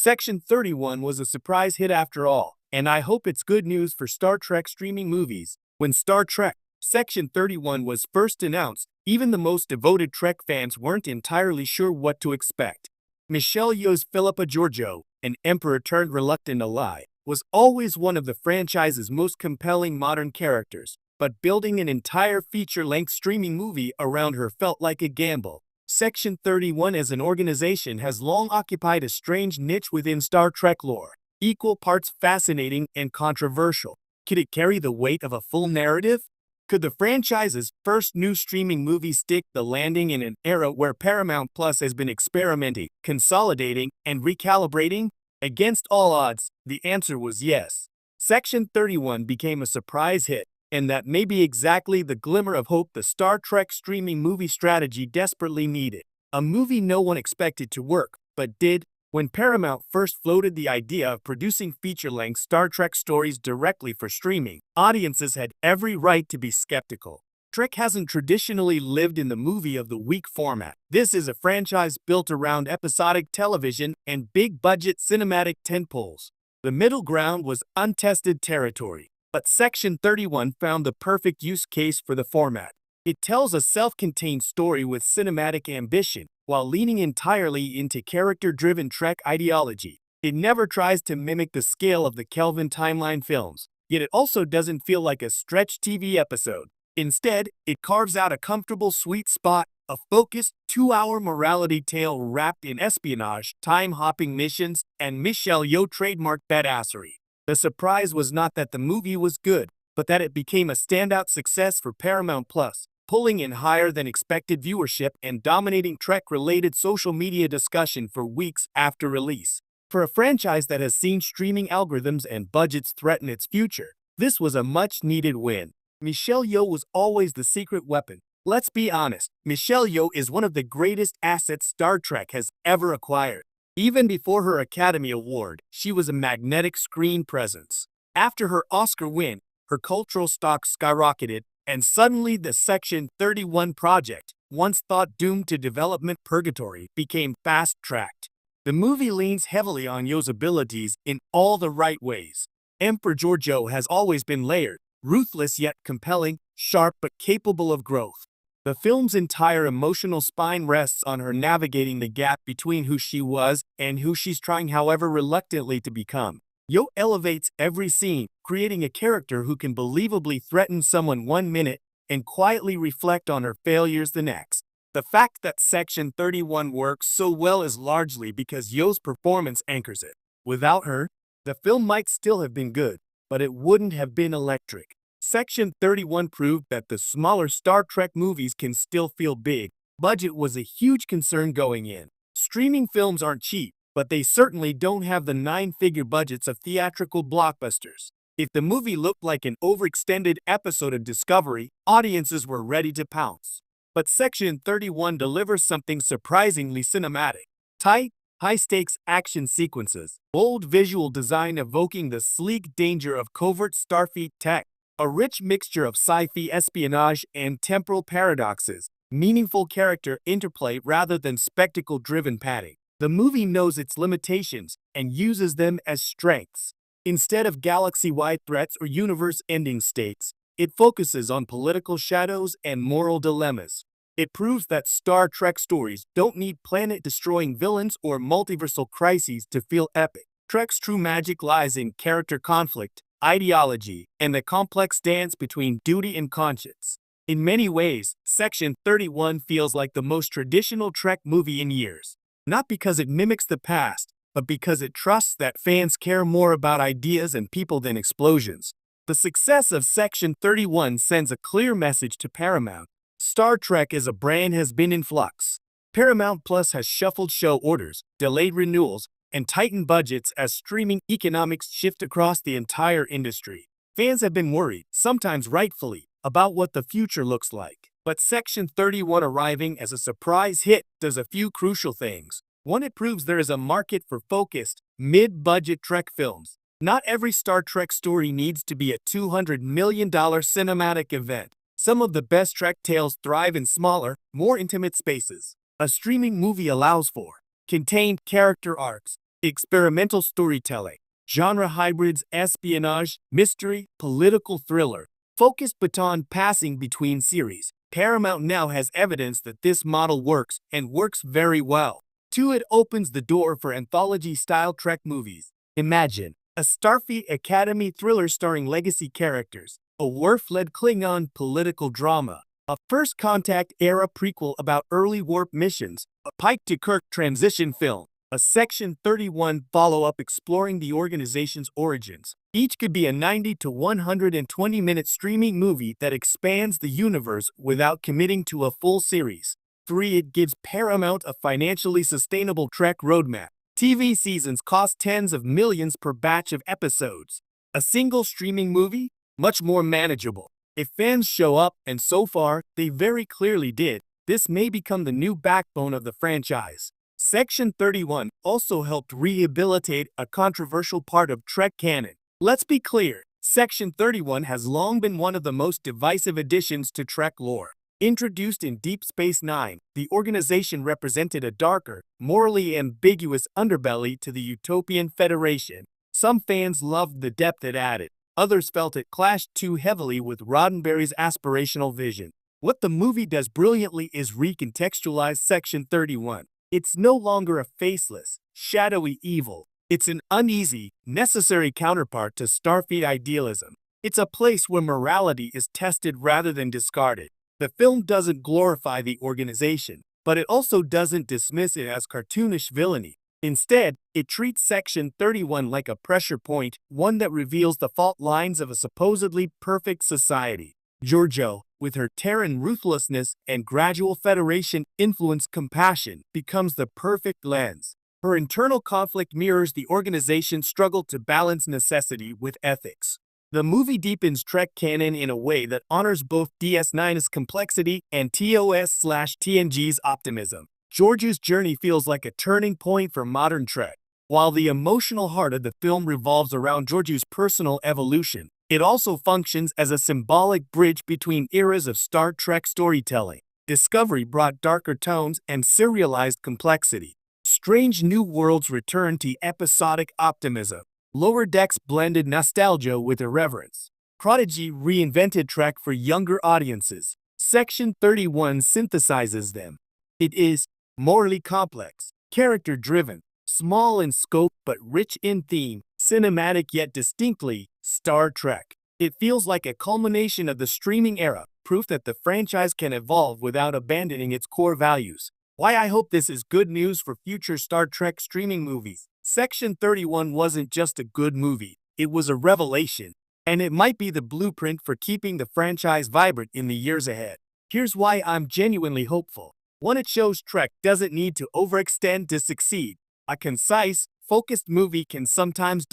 Section 31 was a surprise hit after all, and I hope it's good news for Star Trek streaming movies. When Star Trek Section 31 was first announced, even the most devoted Trek fans weren't entirely sure what to expect. Michelle Yeoh's Philippa Georgiou, an emperor turned reluctant ally, was always one of the franchise's most compelling modern characters, but building an entire feature-length streaming movie around her felt like a gamble. Section 31 as an organization has long occupied a strange niche within Star Trek lore, equal parts fascinating and controversial. Could it carry the weight of a full narrative? Could the franchise's first new streaming movie stick the landing in an era where Paramount Plus has been experimenting, consolidating, and recalibrating? Against all odds, the answer was yes. Section 31 became a surprise hit, and that may be exactly the glimmer of hope the Star Trek streaming movie strategy desperately needed. A movie no one expected to work, but did. When Paramount first floated the idea of producing feature-length Star Trek stories directly for streaming, audiences had every right to be skeptical. Trek hasn't traditionally lived in the movie of the week format. This is a franchise built around episodic television and big-budget cinematic tentpoles. The middle ground was untested territory, but Section 31 found the perfect use case for the format. It tells a self-contained story with cinematic ambition, while leaning entirely into character-driven Trek ideology. It never tries to mimic the scale of the Kelvin timeline films, yet it also doesn't feel like a stretched TV episode. Instead, it carves out a comfortable sweet spot, a focused, 2-hour morality tale wrapped in espionage, time-hopping missions, and Michelle Yeoh trademark badassery. The surprise was not that the movie was good, but that it became a standout success for Paramount Plus, pulling in higher than expected viewership and dominating Trek-related social media discussion for weeks after release. For a franchise that has seen streaming algorithms and budgets threaten its future, this was a much-needed win. Michelle Yeoh was always the secret weapon. Let's be honest, Michelle Yeoh is one of the greatest assets Star Trek has ever acquired. Even before her Academy Award, she was a magnetic screen presence. After her Oscar win, her cultural stock skyrocketed, and suddenly the Section 31 project, once thought doomed to development purgatory, became fast-tracked. The movie leans heavily on Yeoh's abilities in all the right ways. Emperor Georgiou has always been layered, ruthless yet compelling, sharp but capable of growth. The film's entire emotional spine rests on her navigating the gap between who she was and who she's trying however reluctantly to become. Yeoh elevates every scene, creating a character who can believably threaten someone one minute and quietly reflect on her failures the next. The fact that Section 31 works so well is largely because Yeoh's performance anchors it. Without her, the film might still have been good, but it wouldn't have been electric. Section 31 proved that the smaller Star Trek movies can still feel big. Budget was a huge concern going in. Streaming films aren't cheap, but they certainly don't have the 9-figure budgets of theatrical blockbusters. If the movie looked like an overextended episode of Discovery, audiences were ready to pounce. But Section 31 delivers something surprisingly cinematic. Tight, high-stakes action sequences, bold visual design evoking the sleek danger of covert Starfleet tech, a rich mixture of sci-fi espionage and temporal paradoxes, meaningful character interplay rather than spectacle-driven padding. The movie knows its limitations and uses them as strengths. Instead of galaxy-wide threats or universe-ending stakes, it focuses on political shadows and moral dilemmas. It proves that Star Trek stories don't need planet-destroying villains or multiversal crises to feel epic. Trek's true magic lies in character conflict, ideology, and the complex dance between duty and conscience. In many ways, Section 31 feels like the most traditional Trek movie in years. Not because it mimics the past, but because it trusts that fans care more about ideas and people than explosions. The success of Section 31 sends a clear message to Paramount. Star Trek as a brand has been in flux. Paramount Plus has shuffled show orders, delayed renewals, and tightened budgets as streaming economics shift across the entire industry. Fans have been worried, sometimes rightfully, about what the future looks like. But Section 31 arriving as a surprise hit does a few crucial things. One, it proves there is a market for focused, mid-budget Trek films. Not every Star Trek story needs to be a $200 million cinematic event. Some of the best Trek tales thrive in smaller, more intimate spaces. A streaming movie allows for contained character arcs, experimental storytelling, genre hybrids, espionage, mystery, political thriller, focused baton passing between series. Paramount now has evidence that this model works and works very well. 2. It opens the door for anthology-style Trek movies. Imagine a Starfleet Academy thriller starring legacy characters, a Worf-led Klingon political drama, a First Contact era prequel about early warp missions, a Pike to Kirk transition film, a Section 31 follow-up exploring the organization's origins. Each could be a 90 to 120-minute streaming movie that expands the universe without committing to a full series. 3. It gives Paramount a financially sustainable Trek roadmap. TV seasons cost tens of millions per batch of episodes. A single streaming movie? Much more manageable. If fans show up, and so far, they very clearly did, this may become the new backbone of the franchise. Section 31 also helped rehabilitate a controversial part of Trek canon. Let's be clear, Section 31 has long been one of the most divisive additions to Trek lore. Introduced in Deep Space Nine, the organization represented a darker, morally ambiguous underbelly to the Utopian Federation. Some fans loved the depth it added. Others felt it clashed too heavily with Roddenberry's aspirational vision. What the movie does brilliantly is recontextualize Section 31. It's no longer a faceless, shadowy evil. It's an uneasy, necessary counterpart to Starfleet idealism. It's a place where morality is tested rather than discarded. The film doesn't glorify the organization, but it also doesn't dismiss it as cartoonish villainy. Instead, it treats Section 31 like a pressure point, one that reveals the fault lines of a supposedly perfect society. Georgiou, with her Terran ruthlessness and gradual Federation-influenced compassion, becomes the perfect lens. Her internal conflict mirrors the organization's struggle to balance necessity with ethics. The movie deepens Trek canon in a way that honors both DS9's complexity and TOS/TNG's optimism. Georgiou's journey feels like a turning point for modern Trek. While the emotional heart of the film revolves around Georgiou's personal evolution, it also functions as a symbolic bridge between eras of Star Trek storytelling. Discovery brought darker tones and serialized complexity. Strange New Worlds returned to episodic optimism. Lower Decks blended nostalgia with irreverence. Prodigy reinvented Trek for younger audiences. Section 31 synthesizes them. It is morally complex, character-driven, small in scope but rich in theme, cinematic yet distinctly Star Trek. It feels like a culmination of the streaming era, proof that the franchise can evolve without abandoning its core values. Why I hope this is good news for future Star Trek streaming movies. Section 31 wasn't just a good movie, it was a revelation. And it might be the blueprint for keeping the franchise vibrant in the years ahead. Here's why I'm genuinely hopeful. 1. It shows Trek doesn't need to overextend to succeed. A concise, focused movie can sometimes